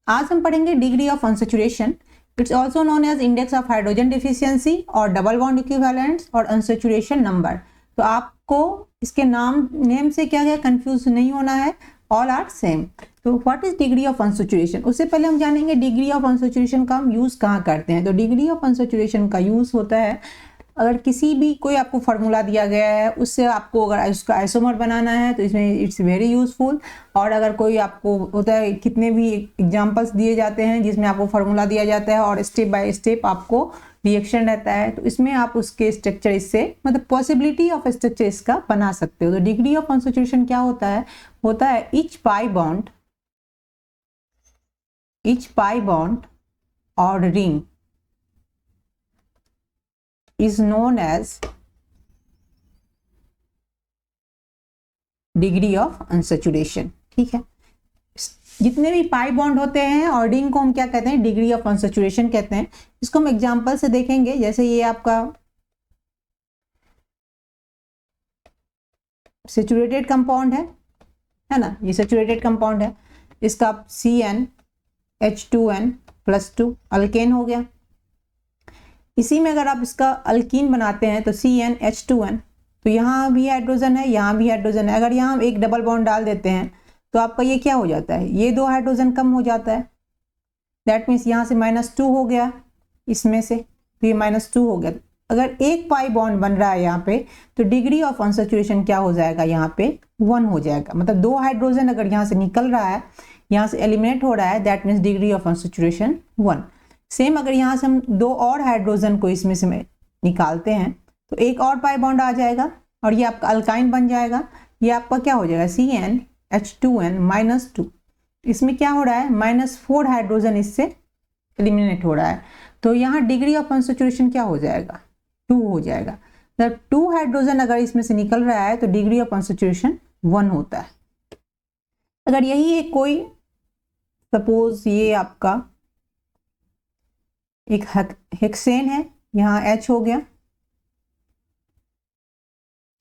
आज हम पढ़ेंगे degree of unsaturation. It's also known as index of hydrogen deficiency और डबल बॉन्ड इक्विवेलेंस और अनसैचुरेशन नंबर। तो आपको इसके नेम से क्या कंफ्यूज नहीं होना है, ऑल आर सेम। तो what is degree of unsaturation, उससे पहले हम जानेंगे डिग्री ऑफ अनसैचुरेशन का हम यूज कहाँ करते हैं। तो डिग्री ऑफ अनसैचुरेशन का यूज होता है अगर किसी भी कोई आपको फार्मूला दिया गया है उससे आपको अगर उसका आइसोमर बनाना है तो इसमें इट्स वेरी यूजफुल। और अगर कोई आपको होता है, कितने भी एग्जांपल्स दिए जाते हैं जिसमें आपको फार्मूला दिया जाता है और स्टेप बाय स्टेप आपको रिएक्शन रहता है, तो इसमें आप उसके स्ट्रक्चर इससे मतलब पॉसिबिलिटी ऑफ स्ट्रक्चर इसका बना सकते हो। तो डिग्री ऑफ अनसैचुरेशन क्या होता है ईच पाई बॉन्ड और ring is known as degree of unsaturation. ठीक है, जितने भी पाई बॉन्ड होते हैं और रिंग को हम क्या कहते हैं, डिग्री ऑफ अनसैचुरेशन कहते हैं। इसको हम एग्जांपल से देखेंगे। जैसे ये आपका सैचुरेटेड कंपाउंड है ना, ये सैचुरेटेड कंपाउंड है, इसका CnH2n+2 अल्केन हो गया। इसी में अगर आप इसका अल्कीन बनाते हैं तो CnH2n, तो यहाँ भी हाइड्रोजन है, यहाँ भी हाइड्रोजन है। अगर यहाँ हम एक डबल बॉन्ड डाल देते हैं तो आपका ये क्या हो जाता है, ये 2 हाइड्रोजन कम हो जाता है। दैट मीन्स यहाँ से -2 हो गया, इसमें से तो ये -2 हो गया। अगर एक पाई बॉन्ड बन रहा है यहाँ पे तो डिग्री ऑफ अनसैचुरेशन क्या हो जाएगा, यहाँ पे 1 हो जाएगा। मतलब 2 हाइड्रोजन अगर यहाँ से निकल रहा है, यहाँ से एलिमिनेट हो रहा है, that means degree of unsaturation 1। Same अगर यहाँ से हम 2 और हाइड्रोजन को इसमें से निकालते हैं तो एक और पाई बॉन्ड आ जाएगा और ये आपका अल्काइन बन जाएगा। ये आपका क्या हो जाएगा, CnH2n-2। इसमें क्या हो रहा है, -4 हाइड्रोजन इससे एलिमिनेट हो रहा है। तो यहाँ डिग्री ऑफ अनसैचुरेशन क्या हो जाएगा, 2 हो जाएगा। जब 2 हाइड्रोजन अगर इसमें से निकल रहा है तो डिग्री ऑफ अनसैचुरेशन 1 होता है। अगर यही एक कोई सपोज ये आपका एक हेक्सेन है, यहाँ H हो गया,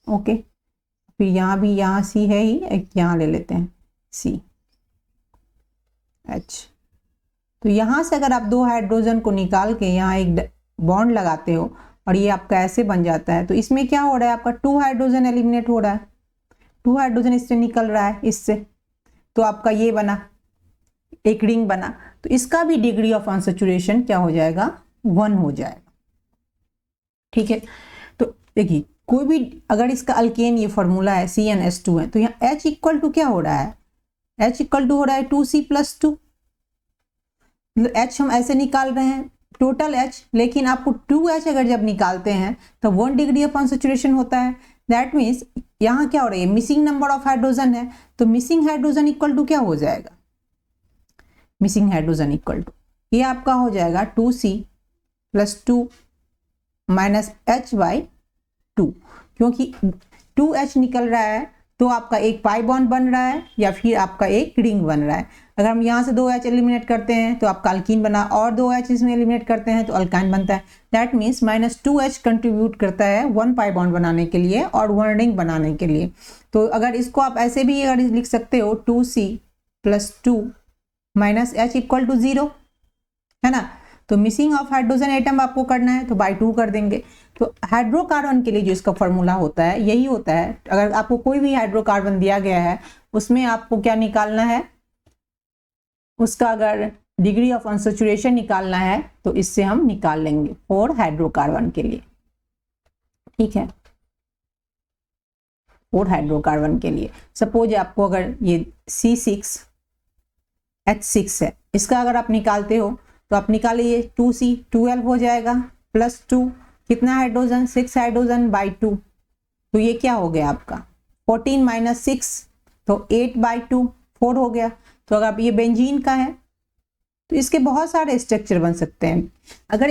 ओके। फिर यहाँ भी, यहाँ C है ही, एक यहाँ ले लेते हैं CH। तो यहाँ से अगर आप 2 हाइड्रोजन को निकाल के यहाँ एक बॉन्ड लगाते हो और ये आपका ऐसे बन जाता है, तो इसमें क्या हो रहा है, आपका 2 हाइड्रोजन एलिमिनेट हो रहा है, 2 हाइड्रोजन इससे निकल रहा है इससे, तो आपका ये बना, एक रिंग बना। तो इसका भी डिग्री ऑफ अनसैचुरेशन क्या हो जाएगा, 1 हो जाएगा। ठीक है, तो देखिए कोई भी अगर इसका अल्केन ये फॉर्मूला है CnH2 है, तो यहाँ H इक्वल टू क्या हो रहा है, H इक्वल टू हो रहा है 2C+2। H हम ऐसे निकाल रहे हैं टोटल H, लेकिन आपको 2H अगर जब निकालते हैं तो 1 डिग्री ऑफ अनसैचुरेशन होता है। दैट मीन्स यहाँ क्या हो रहा है, मिसिंग नंबर ऑफ हाइड्रोजन है, तो मिसिंग हाइड्रोजन इक्वल टू क्या हो जाएगा, मिसिंग हाइड्रोजन इक्वल टू ये आपका हो जाएगा 2C+2 -H/2, क्योंकि 2H निकल रहा है तो आपका एक पाई बॉन्ड बन रहा है या फिर आपका एक रिंग बन रहा है। अगर हम यहाँ से 2H एलिमिनेट करते हैं तो आपका अल्कीन बना, और 2H इसमें एलिमिनेट करते हैं तो अल्काइन बनता है। दैट मीन्स -2H कंट्रीब्यूट करता है 1 पाई बॉन्ड बनाने के लिए और 1 रिंग बनाने के लिए। तो अगर इसको आप ऐसे भी अगर लिख सकते हो 2C+2 -H इक्वल टू 0, है ना। तो मिसिंग ऑफ हाइड्रोजन एटम आपको करना है तो बाय 2 कर देंगे। तो हाइड्रोकार्बन के लिए जो इसका फॉर्मूला होता है यही होता है। अगर आपको कोई भी हाइड्रोकार्बन दिया गया है उसमें आपको क्या निकालना है, उसका अगर डिग्री ऑफ अनसैचुरेशन निकालना है तो इससे हम निकाल लेंगे 4 हाइड्रोकार्बन के लिए। ठीक है, 4 हाइड्रोकार्बन के लिए सपोज आपको अगर ये C6H6 है, इसका अगर आप निकालते हो तो आप निकालिए 2C12 हो जाएगा +2, कितना हाइड्रोजन, 6 हाइड्रोजन बाई 2, तो ये क्या हो गया आपका 14 - 6 तो 8/2 4 हो गया। तो अगर आप ये बेंजीन का है तो इसके बहुत सारे स्ट्रक्चर बन सकते हैं। अगर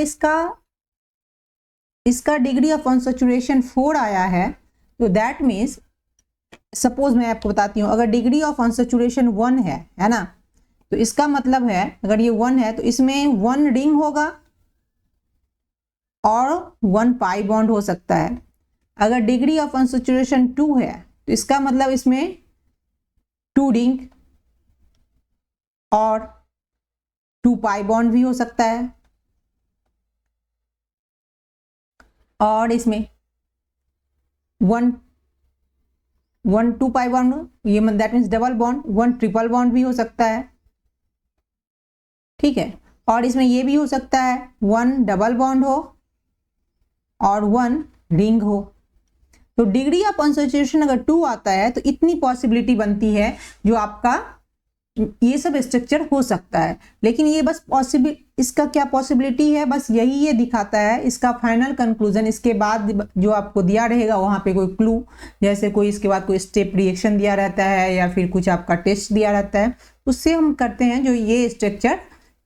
इसका डिग्री ऑफ अनसैचुरेशन 4 आया है तो दैट मीन्स सपोज मैं आपको बताती हूँ, अगर डिग्री ऑफ अनसैचुरेशन 1 है ना, तो इसका मतलब है अगर ये 1 है तो इसमें 1 रिंग होगा और 1 पाई बॉन्ड हो सकता है। अगर डिग्री ऑफ अनसैचुरेशन 2 है तो इसका मतलब इसमें 2 रिंग और 2 पाई बॉन्ड भी हो सकता है, और इसमें 2 पाई बॉन्ड, ये that means double bond, 1 triple bond भी हो सकता है, ठीक है। और इसमें ये भी हो सकता है 1 डबल बॉन्ड हो और 1 रिंग हो। तो डिग्री ऑफ अनसैचुरेशन अगर 2 आता है तो इतनी पॉसिबिलिटी बनती है जो आपका ये सब स्ट्रक्चर हो सकता है। लेकिन ये बस इसका क्या पॉसिबिलिटी है, बस यही ये दिखाता है। इसका फाइनल कंक्लूजन इसके बाद जो आपको दिया रहेगा वहां पे कोई क्लू, जैसे कोई इसके बाद कोई स्टेप रिएक्शन दिया रहता है या फिर कुछ आपका टेस्ट दिया रहता है, उससे हम करते हैं जो ये स्ट्रक्चर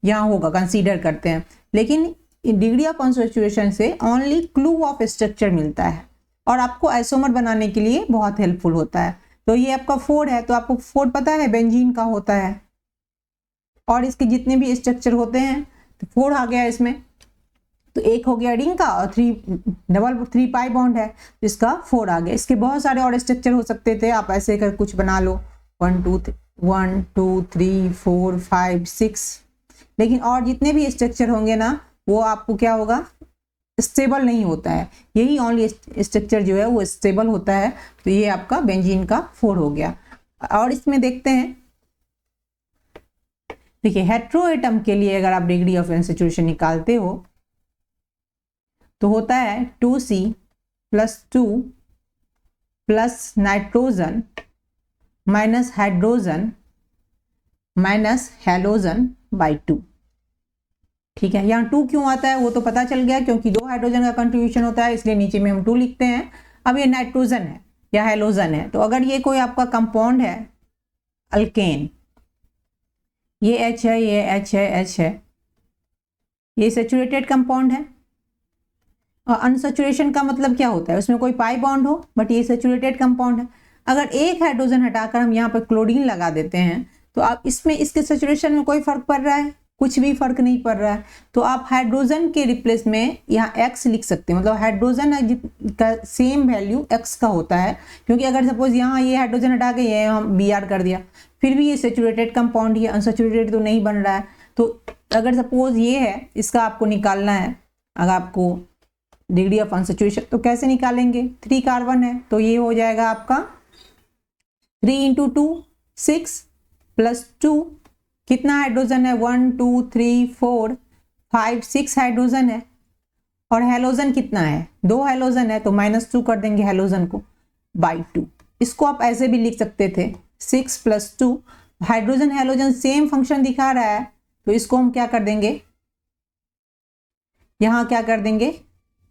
यहाँ होगा कंसीडर करते हैं। लेकिन डिग्री ऑफ अनसैचुरेशन से ओनली क्लू ऑफ स्ट्रक्चर मिलता है और आपको आइसोमर बनाने के लिए बहुत हेल्पफुल होता है। तो ये आपका 4 है, तो आपको 4 पता है बेंजीन का होता है, और इसके जितने भी स्ट्रक्चर होते हैं तो 4 आ गया इसमें। तो एक हो गया रिंग का और 3 पाई बॉन्ड है, इसका 4 आ गया। इसके बहुत सारे और स्ट्रक्चर हो सकते थे, आप ऐसे कर कुछ बना लो 1 2 3 4 5 6, लेकिन और जितने भी स्ट्रक्चर होंगे ना वो आपको क्या होगा, स्टेबल नहीं होता है। यही ओनली स्ट्रक्चर जो है वो स्टेबल होता है। तो ये आपका बेंजीन का 4 हो गया। और इसमें देखते हैं, देखिए हेट्रोएटम के लिए अगर आप डिग्री ऑफ अनसैचुरेशन निकालते हो तो होता है 2C + 2 + नाइट्रोजन - हाइड्रोजन - हैलोजन / 2, ठीक है। यहाँ 2 क्यों आता है वो तो पता चल गया, क्योंकि 2 हाइड्रोजन का कंट्रीब्यूशन होता है, इसलिए नीचे में हम 2 लिखते हैं। अब ये नाइट्रोजन है या हैलोजन है, तो अगर ये कोई आपका कंपाउंड है अल्केन, ये H है, ये H है, H है, ये सैचुरेटेड कंपाउंड है। और अनसैचुरेशन का मतलब क्या होता है, उसमें कोई पाई बॉन्ड हो बट ये सैचुरेटेड कंपाउंड है। अगर एक हाइड्रोजन हटाकर हम यहाँ पर क्लोरीन लगा देते हैं तो आप इसमें इसके सैचुरेशन में कोई फर्क पड़ रहा है, कुछ भी फर्क नहीं पड़ रहा है। तो आप हाइड्रोजन के रिप्लेस में यहाँ x लिख सकते हैं, मतलब हाइड्रोजन का सेम वैल्यू x का होता है। क्योंकि अगर सपोज यहाँ ये हाइड्रोजन हटा के ये हम Br कर दिया, फिर भी ये सैचुरेटेड कंपाउंड ही, अनसैचुरेटेड तो नहीं बन रहा है। तो अगर सपोज ये है, इसका आपको निकालना है, अगर आपको डिग्री ऑफ अनसैचुरेशन, तो कैसे निकालेंगे, 3 कार्बन है तो ये हो जाएगा आपका 3 × 2 6 + 2, कितना हाइड्रोजन है 1 2 3 4 5 6 हाइड्रोजन है। और हैलोजन कितना है, 2 हैलोजन है, तो -2 कर देंगे हैलोजन को / 2। इसको आप ऐसे भी लिख सकते थे 6 + 2, हाइड्रोजन हैलोजन सेम फंक्शन दिखा रहा है, तो इसको हम क्या कर देंगे, यहाँ क्या कर देंगे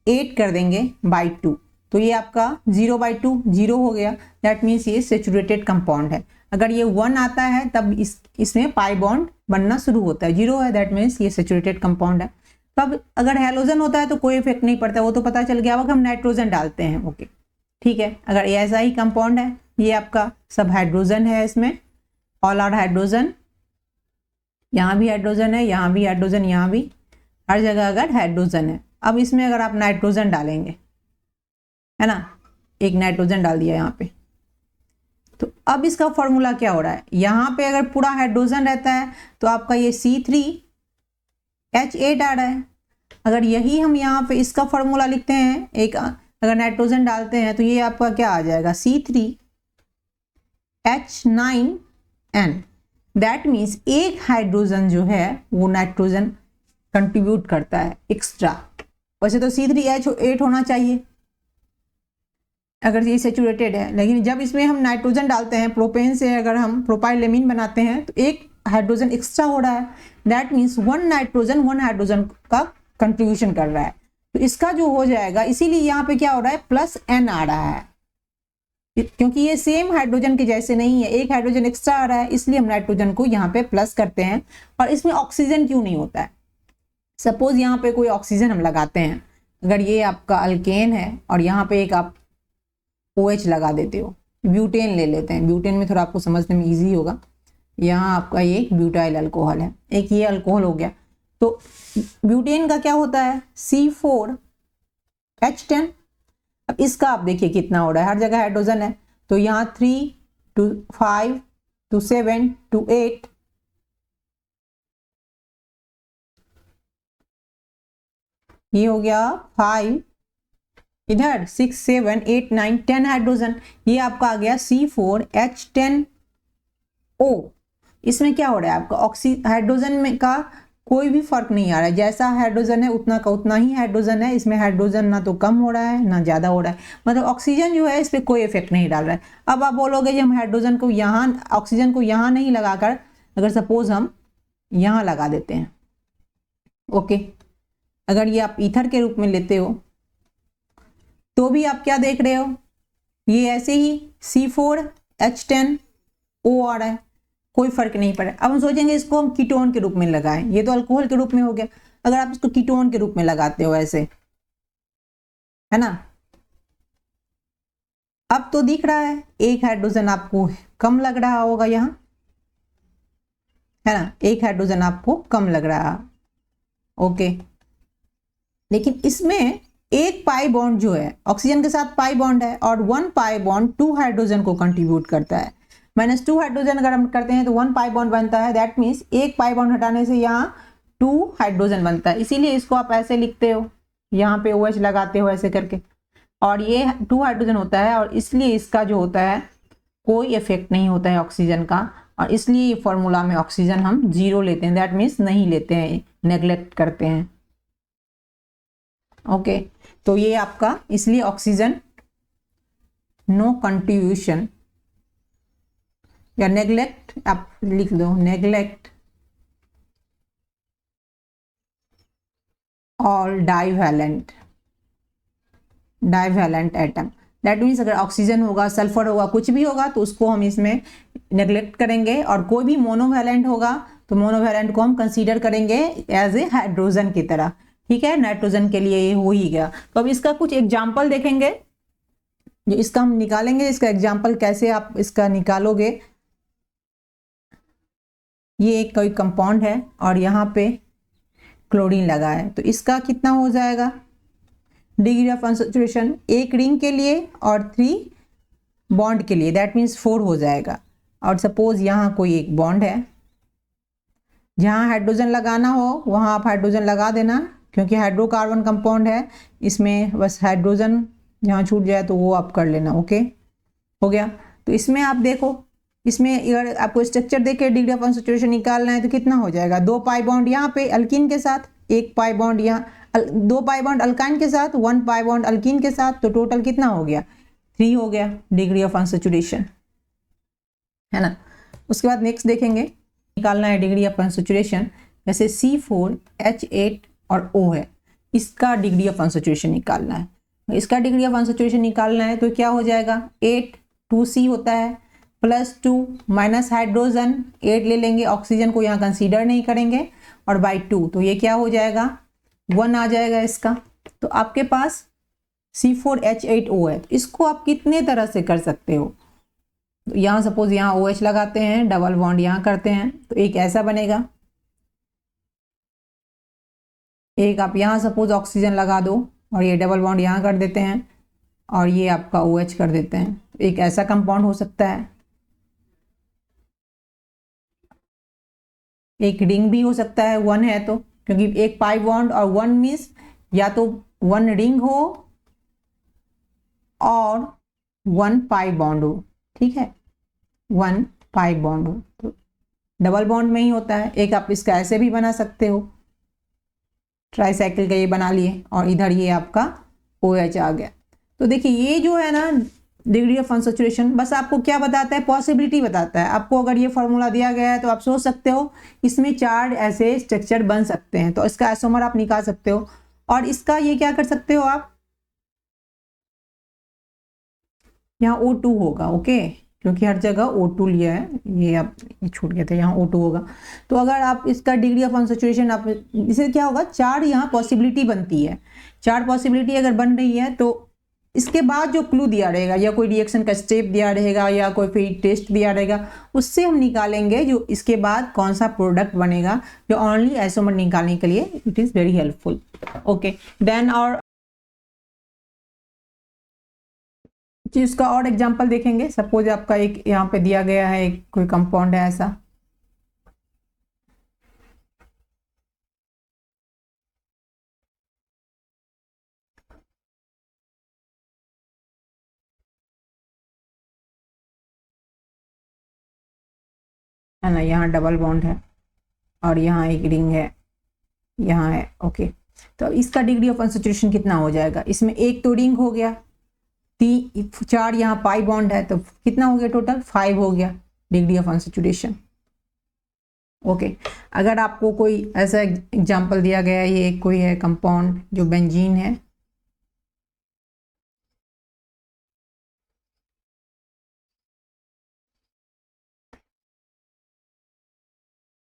8 कर देंगे / 2। तो ये आपका 0/2 0 हो गया, दैट मीन्स ये सैचुरेटेड कंपाउंड है। अगर ये 1 आता है तब इसमें पाई बॉन्ड बनना शुरू होता है, 0 है दैट मीन्स ये सैचुरेटेड कंपाउंड है। तब अगर हैलोजन होता है तो कोई इफेक्ट नहीं पड़ता, वो तो पता चल गया। अब हम नाइट्रोजन डालते हैं, ओके ठीक है। अगर ये ऐसा ही कंपाउंड है, ये आपका सब हाइड्रोजन है, इसमें ऑल आर हाइड्रोजन, यहाँ भी हाइड्रोजन है, यहाँ भी हाइड्रोजन, यहाँ भी, हर जगह अगर हाइड्रोजन है। अब इसमें अगर आप नाइट्रोजन डालेंगे, है ना, एक नाइट्रोजन डाल दिया यहाँ पे, तो अब इसका फॉर्मूला क्या हो रहा है, यहाँ पे अगर पूरा हाइड्रोजन रहता है तो आपका ये C3H8 आ रहा है। अगर यही हम यहाँ पे इसका फॉर्मूला लिखते हैं, एक अगर नाइट्रोजन डालते हैं तो ये आपका क्या आ जाएगा C3H9N। दैट मीन्स एक हाइड्रोजन जो है वो नाइट्रोजन कंट्रीब्यूट करता है एक्स्ट्रा। वैसे तो C3H8 होना चाहिए अगर ये सैचुरेटेड है, लेकिन जब इसमें हम नाइट्रोजन डालते हैं, प्रोपेन से अगर हम प्रोपाइलेमीन बनाते हैं तो एक हाइड्रोजन एक्स्ट्रा हो रहा है। दैट मीन्स 1 नाइट्रोजन 1 हाइड्रोजन का कंट्रीब्यूशन कर रहा है। तो इसका जो हो जाएगा, इसीलिए यहाँ पे क्या हो रहा है +N आ रहा है, क्योंकि ये सेम हाइड्रोजन के जैसे नहीं है, एक हाइड्रोजन एक्स्ट्रा आ रहा है, इसलिए हम नाइट्रोजन को यहाँ पे प्लस करते हैं। और इसमें ऑक्सीजन क्यों नहीं होता है, सपोज यहाँ पे कोई ऑक्सीजन हम लगाते हैं, अगर ये आपका अल्केन है और यहाँ पे एक आप OH लगा देते हो, ब्यूटेन ले लेते हैं, ब्यूटेन में थोड़ा आपको समझने में इजी होगा। यहाँ आपका ये एक ब्यूटाइल अल्कोहल है, एक ये अल्कोहल हो गया। तो ब्यूटेन का क्या होता है C4H10। अब इसका आप देखिए कितना हो रहा है, हर जगह हाइड्रोजन है, तो यहाँ 3 to 5 to 7 to 8 ये हो गया 5, इधर 6 7 8 9 10 हाइड्रोजन, ये आपका आ गया C4H10O। इसमें क्या हो रहा है आपका हाइड्रोजन में का कोई भी फर्क नहीं आ रहा है, जैसा हाइड्रोजन है उतना का उतना ही हाइड्रोजन है, इसमें हाइड्रोजन ना तो कम हो रहा है ना ज्यादा हो रहा है, मतलब ऑक्सीजन जो है इस पर कोई इफेक्ट नहीं डाल रहा है। अब आप बोलोगे कि हम हाइड्रोजन को यहाँ, ऑक्सीजन को यहाँ नहीं लगाकर अगर सपोज हम यहाँ लगा देते हैं, ओके, अगर ये आप ईथर के रूप में लेते हो तो भी आप क्या देख रहे हो, ये ऐसे ही C4H10O आ रहा है, कोई फर्क नहीं पड़ा। अब हम सोचेंगे इसको हम कीटोन के रूप में लगाएं, ये तो अल्कोहल के रूप में हो गया, अगर आप इसको कीटोन के रूप में लगाते हो ऐसे, है ना, अब तो दिख रहा है एक हाइड्रोजन आपको कम लग रहा होगा यहाँ, है ना, एक हाइड्रोजन आपको कम लग रहा, ओके। लेकिन इसमें एक पाई बॉन्ड जो है ऑक्सीजन के साथ पाई बॉन्ड है, और 1 पाई बॉन्ड 2 हाइड्रोजन को कंट्रीब्यूट करता है। -2 हाइड्रोजन अगर हम करते हैं तो 1 पाई बॉन्ड बनता है, दैट मीन्स एक पाई बॉन्ड हटाने से यहाँ 2 हाइड्रोजन बनता है, इसीलिए इसको आप ऐसे लिखते हो, यहाँ पे OH लगाते हो ऐसे करके, और ये 2 हाइड्रोजन होता है, और इसलिए इसका जो होता है कोई इफेक्ट नहीं होता है ऑक्सीजन का, और इसलिए ये फॉर्मूला में ऑक्सीजन हम 0 लेते हैं, दैट मीन्स नहीं लेते हैं, नेग्लेक्ट करते हैं, ओके। तो ये आपका इसलिए ऑक्सीजन नो कंट्रीब्यूशन, या नेग्लेक्ट आप लिख दो, neglect all divalent atom, that means अगर ऑक्सीजन होगा, सल्फर होगा, कुछ भी होगा तो उसको हम इसमें नेग्लेक्ट करेंगे, और कोई भी मोनोवैलेंट होगा तो मोनोवैलेंट को हम कंसीडर करेंगे एज ए हाइड्रोजन की तरह, ठीक है, नाइट्रोजन के लिए ये हो ही गया। तो अब इसका कुछ एग्जाम्पल देखेंगे, जो इसका हम निकालेंगे, इसका एग्जाम्पल कैसे आप इसका निकालोगे। ये एक कोई कंपाउंड है और यहाँ पे क्लोरीन लगा है, तो इसका कितना हो जाएगा डिग्री ऑफ अनसैचुरेशन, एक रिंग के लिए और 3 बॉन्ड के लिए, दैट मीन्स 4 हो जाएगा। और सपोज यहाँ कोई एक बॉन्ड है, जहाँ हाइड्रोजन लगाना हो वहाँ आप हाइड्रोजन लगा देना, क्योंकि हाइड्रोकार्बन कंपाउंड है, इसमें बस हाइड्रोजन जहाँ छूट जाए तो वो आप कर लेना, ओके, हो गया। तो इसमें आप देखो, इसमें अगर आपको स्ट्रक्चर देखे डिग्री ऑफ अनसैचुरेशन निकालना है तो कितना हो जाएगा, 2 पाई बॉन्ड यहाँ पे अल्कीन के साथ, 1 पाई बॉन्ड यहाँ 2 पाई बॉन्ड अल्काइन के साथ, 1 पाई बॉन्ड अल्कीन के साथ, तो टोटल कितना हो गया 3 हो गया डिग्री ऑफ अनसैचुरेशन, है ना। उसके बाद नेक्स्ट देखेंगे, निकालना है डिग्री ऑफ अनसैचुरेशन, जैसे C4H8 और O है, इसका डिग्री ऑफ अनसैचुरेशन निकालना है, इसका डिग्री ऑफ अनसैचुरेशन निकालना है तो क्या हो जाएगा 8 2C होता है, +2 माइनस हाइड्रोजन 8 ले लेंगे, ऑक्सीजन को यहाँ कंसीडर नहीं करेंगे, और बाई 2, तो ये क्या हो जाएगा 1 आ जाएगा इसका। तो आपके पास C4H8O है, तो इसको आप कितने तरह से कर सकते हो, तो यहाँ सपोज यहाँ OH लगाते हैं, डबल बॉन्ड यहाँ करते हैं, तो एक ऐसा बनेगा, एक आप यहाँ सपोज ऑक्सीजन लगा दो और ये डबल बॉन्ड यहाँ कर देते हैं, और ये आपका OH कर देते हैं, एक ऐसा कंपाउंड हो सकता है। एक रिंग भी हो सकता है, 1 है तो, क्योंकि एक पाई बॉन्ड और 1 मीन्स या तो 1 रिंग हो और 1 पाई बॉन्ड हो, ठीक है, 1 पाई बॉन्ड हो, तो डबल बॉन्ड में ही होता है। एक आप इसका ऐसे भी बना सकते हो, ट्राईसाइकिल का ये बना लिए, और इधर ये आपका OH आ गया। तो देखिए ये जो है ना डिग्री ऑफ अनसैचुरेशन, बस आपको क्या बताता है, पॉसिबिलिटी बताता है। आपको अगर ये फॉर्मूला दिया गया है तो आप सोच सकते हो इसमें 4 ऐसे स्ट्रक्चर बन सकते हैं, तो इसका आइसोमर आप निकाल सकते हो, और इसका ये क्या कर सकते हो आप, यहाँ O2 होगा, ओके, क्योंकि हर जगह O2 लिया है, ये आप ये छूट गए थे, यहाँ O2 होगा। तो अगर आप इसका डिग्री ऑफ अनसैचुरेशन आप इसे क्या होगा, 4 यहाँ पॉसिबिलिटी बनती है, 4 पॉसिबिलिटी अगर बन रही है तो इसके बाद जो क्लू दिया रहेगा, या कोई रिएक्शन का स्टेप दिया रहेगा, या कोई फिर टेस्ट दिया रहेगा, उससे हम निकालेंगे जो इसके बाद कौन सा प्रोडक्ट बनेगा, जो ओनली आइसोमर निकालने के लिए it is very helpful, okay. Then और चीज का और एग्जांपल देखेंगे, सपोज आपका एक यहाँ पे दिया गया है, एक कोई कंपाउंड है ऐसा, है ना, यहाँ डबल बॉन्ड है और यहाँ एक रिंग है, यहाँ है। ओके, तो अब इसका डिग्री ऑफ अनसैचुरेशन कितना हो जाएगा? इसमें एक तो रिंग हो गया, 4 यहाँ पाई बॉन्ड है, तो कितना हो गया टोटल? 5 हो गया डिग्री ऑफ अनसैचुरेशन। ओके, अगर आपको कोई ऐसा एग्जांपल दिया गया है, ये कोई है कंपाउंड जो बेंजीन है,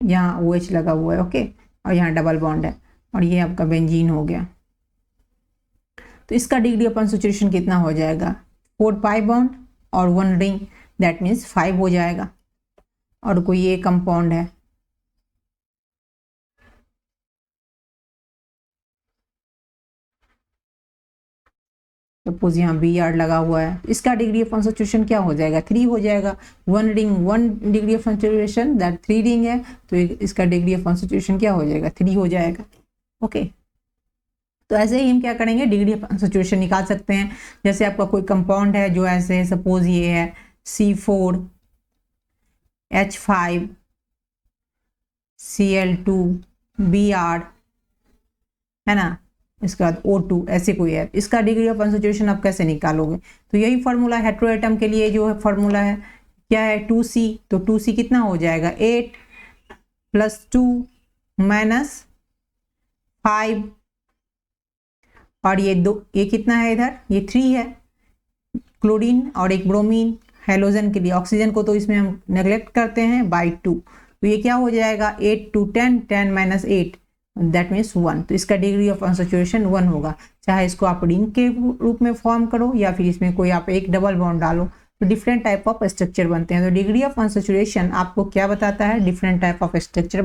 यहाँ OH लगा हुआ है, ओके, और यहाँ डबल बॉन्ड है और ये आपका बेंजीन हो गया, तो इसका डिग्री ऑफ अनसैचुरेशन कितना हो जाएगा? 4 पाई बॉन्ड और 1 रिंग, दैट मीन्स 5 हो जाएगा। और कोई ये कंपाउंड है, सपोज यहाँ Br लगा हुआ है, इसका डिग्री ऑफ अनसैचुरेशन क्या हो जाएगा? 3 हो जाएगा। 1 ring 1 degree of unsaturation, that 3 ring है, तो इसका डिग्री ऑफ अनसैचुरेशन क्या हो जाएगा? 3 हो जाएगा। ओके, तो ऐसे ही हम क्या करेंगे, डिग्री ऑफ अनसैचुरेशन निकाल सकते हैं। जैसे आपका कोई कंपाउंड है जो ऐसे है, सपोज ये है C4H5 Cl2 Br, है ना, इसके बाद O2, ऐसे कोई है, इसका डिग्री ऑफ अनसैचुरेशन आप कैसे निकालोगे? तो यही फॉर्मूला हेटेरोएटम के लिए जो है फॉर्मूला है, क्या है? 2C, तो 2C कितना हो जाएगा? 8 + 2 - 5, और ये 2, ये कितना है इधर? ये 3 है, क्लोरीन और एक ब्रोमीन हेलोजन के लिए। ऑक्सीजन को तो इसमें हम नेग्लेक्ट करते हैं, बाई 2, तो ये क्या हो जाएगा? 8 × 10, 10 - 8, दैट मीन्स 1। तो इसका डिग्री ऑफ अनसैचुरेशन 1 होगा। चाहे इसको आप रिंग के रूप में फॉर्म करो या फिर इसमें कोई आप एक डबल बॉन्ड डालो, तो डिफरेंट टाइप ऑफ स्ट्रक्चर बनते हैं। तो डिग्री ऑफ अनसैचुरेशन आपको क्या बताता है? डिफरेंट टाइप ऑफ स्ट्रक्चर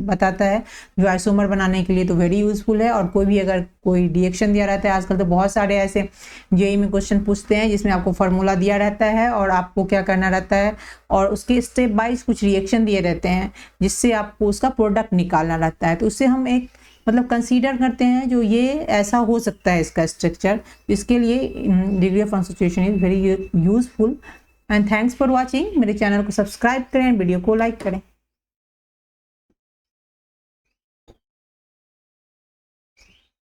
बताता है, जो आइसोमर बनाने के लिए तो वेरी यूजफुल है। और कोई भी अगर कोई रिएक्शन दिया रहता है, आजकल तो बहुत सारे ऐसे जेईई में क्वेश्चन पूछते हैं जिसमें आपको फार्मूला दिया रहता है और आपको क्या करना रहता है, और उसके स्टेप वाइज कुछ रिएक्शन दिए रहते हैं जिससे आपको उसका प्रोडक्ट निकालना रहता है। तो उससे हम एक मतलब कंसीडर करते हैं जो ये ऐसा हो सकता है इसका स्ट्रक्चर, इसके लिए degree of unsaturation is very useful. And thanks for watching. मेरे चैनल को सब्सक्राइब करें, वीडियो को लाइक करें।